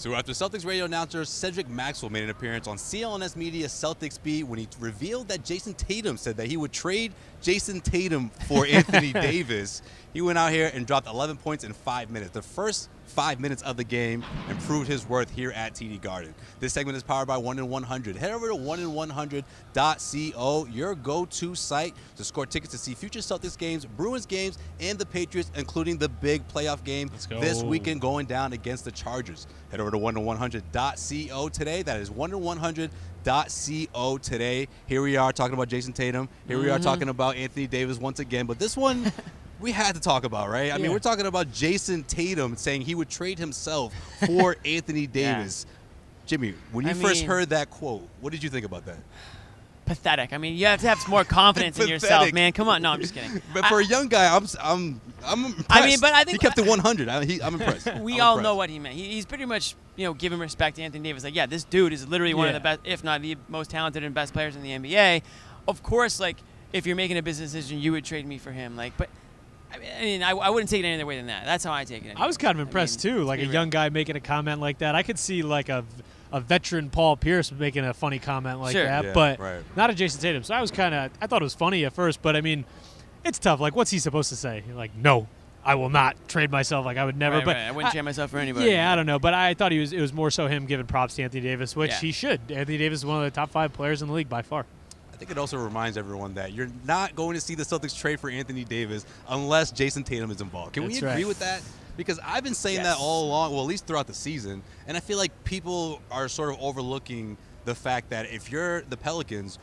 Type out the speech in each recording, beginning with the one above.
So after Celtics radio announcer Cedric Maxwell made an appearance on CLNS Media Celtics Beat when he revealed that Jayson Tatum said that he would trade Jayson Tatum for Anthony Davis, he went out here and dropped 11 points in 5 minutes. The first 5 minutes of the game and proved his worth here at TD Garden. This segment is powered by 1in100. Head over to 1in100.co, your go-to site to score tickets to see future Celtics games, Bruins games, and the Patriots, including the big playoff game this weekend going down against the Chargers. Head over to 1in100.co today. That is 1in100.co today. Here we are talking about Jayson Tatum. Here we are talking about Anthony Davis once again. But this one we had to talk about, right? I mean, we're talking about Jayson Tatum saying he would trade himself for Anthony Davis. Jimmy, when you first heard that quote, what did you think about that? Pathetic. I mean, you have to have some more confidence in yourself, man. Come on. No, I'm just kidding. But for a young guy, I'm impressed. I mean, but I think he kept it 100. I'm impressed. We all know what he meant. He's pretty much, giving respect to Anthony Davis. Like, yeah, this dude is literally one of the best, if not the most talented and best players in the NBA. Of course, like, if you're making a business decision, you would trade me for him. Like, but I mean, I wouldn't take it any other way than that. That's how I take it. Anyway. I was kind of impressed too. Like a young guy making a comment like that. I could see like a veteran Paul Pierce making a funny comment like that, but not a Jayson Tatum. So I thought it was funny at first, but I mean, it's tough. Like, what's he supposed to say? Like, no, I will not trade myself. Like, I would never. But I wouldn't trade myself for anybody. Yeah, I don't know. But I thought it was more so him giving props to Anthony Davis, which he should. Anthony Davis is one of the top 5 players in the league by far. I think it also reminds everyone that you're not going to see the Celtics trade for Anthony Davis unless Jayson Tatum is involved. Can we agree with that? Because I've been saying that all along, well, at least throughout the season, and I feel like people are sort of overlooking the fact that if you're the Pelicans,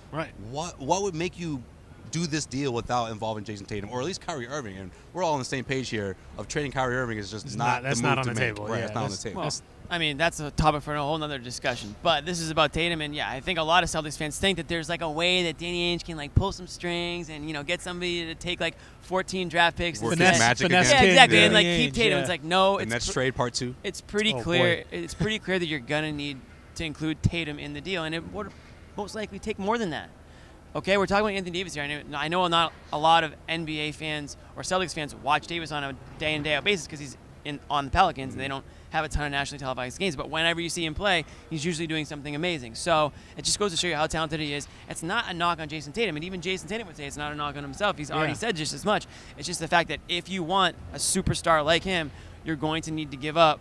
what would make you do this deal without involving Jayson Tatum, or at least Kyrie Irving? And we're all on the same page here of trading Kyrie Irving is just that's not on the table. Right, it's not on the table. Well, I mean, that's a topic for a whole nother discussion. But this is about Tatum, and I think a lot of Celtics fans think that there's like a way that Danny Ainge can like pull some strings and get somebody to take like 14 draft picks. Magic again. Yeah, exactly, and like keep Tatum. It's like no, and that's trade part 2. It's pretty clear. It's pretty clear that you're gonna need to include Tatum in the deal, and it would most likely take more than that. Okay, we're talking about Anthony Davis here. I know not a lot of NBA fans or Celtics fans watch Davis on a day-in, day-out basis because he's on the Pelicans and they don't have a ton of nationally televised games. But whenever you see him play, he's usually doing something amazing. So it just goes to show you how talented he is. It's not a knock on Jayson Tatum, and even Jayson Tatum would say it's not a knock on himself. He's already said just as much. It's just the fact that if you want a superstar like him, you're going to need to give up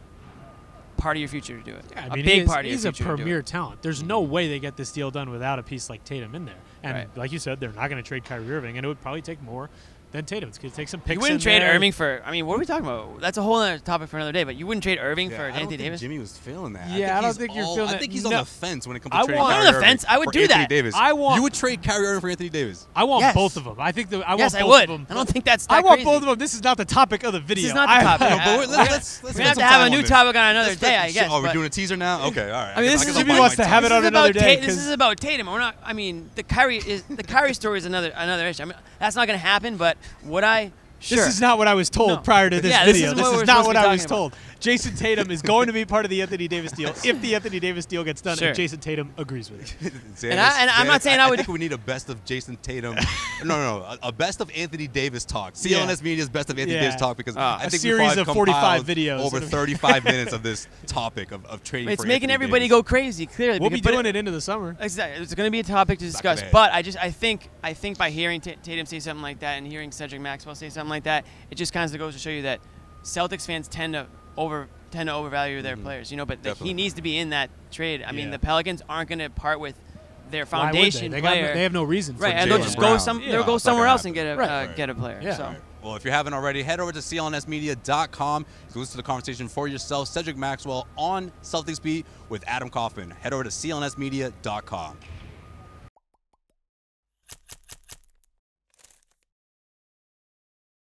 part of your future to do it. Yeah, I mean, a big part of your future. He's a premier talent. There's no way they get this deal done without a piece like Tatum in there. And like you said, they're not going to trade Kyrie Irving, and it would probably take more than Tatum. It's going to take some picks. You wouldn't trade Irving for. I mean, what are we talking about? That's a whole other topic for another day. But you wouldn't trade Irving for Anthony Davis. Jimmy was feeling that. Yeah, I don't think you're feeling that. I think he's on the fence when it comes to trading Kyrie Irving. On the fence, I would do that. Davis. You would trade Kyrie Irving for Anthony Davis. I want both of them. I think I want both of them. I don't think that's that I want crazy. both of them. This is not the topic of the video. This is not the topic. But let's we have to have a new topic on another day, I guess. Oh, we're doing a teaser now? Okay, all right. I mean, Jimmy wants to have it on another day. This is about Tatum. We're not. I mean, the Kyrie story is another issue. I mean, that's not going to happen. But would I? Sure. This is not what I was told prior to this video. This is not what I was told. About. Jayson Tatum is going to be part of the Anthony Davis deal if the Anthony Davis deal gets done, and Jayson Tatum agrees with it. I'm not saying I would. I think we need a best of Jayson Tatum. no, a best of Anthony Davis talk. CLNS Media's best of Anthony Davis talk because I think a series of 45 videos over 35 minutes of this topic of trading. It's for making Anthony everybody Davis. go crazy. Clearly, we'll be doing it into the summer. Exactly, it's going to be a topic to discuss. But I think by hearing Tatum say something like that and hearing Cedric Maxwell say something like that, it just kind of goes to show you that Celtics fans tend to overvalue their players, but he needs to be in that trade. I mean, the Pelicans aren't going to part with their foundation player. They have no reason for and they'll just go somewhere else and get a player. Yeah. So. Well, if you haven't already, head over to clnsmedia.com to listen to the conversation for yourself. Cedric Maxwell on Celtics Beat with Adam Kaufman. Head over to clnsmedia.com.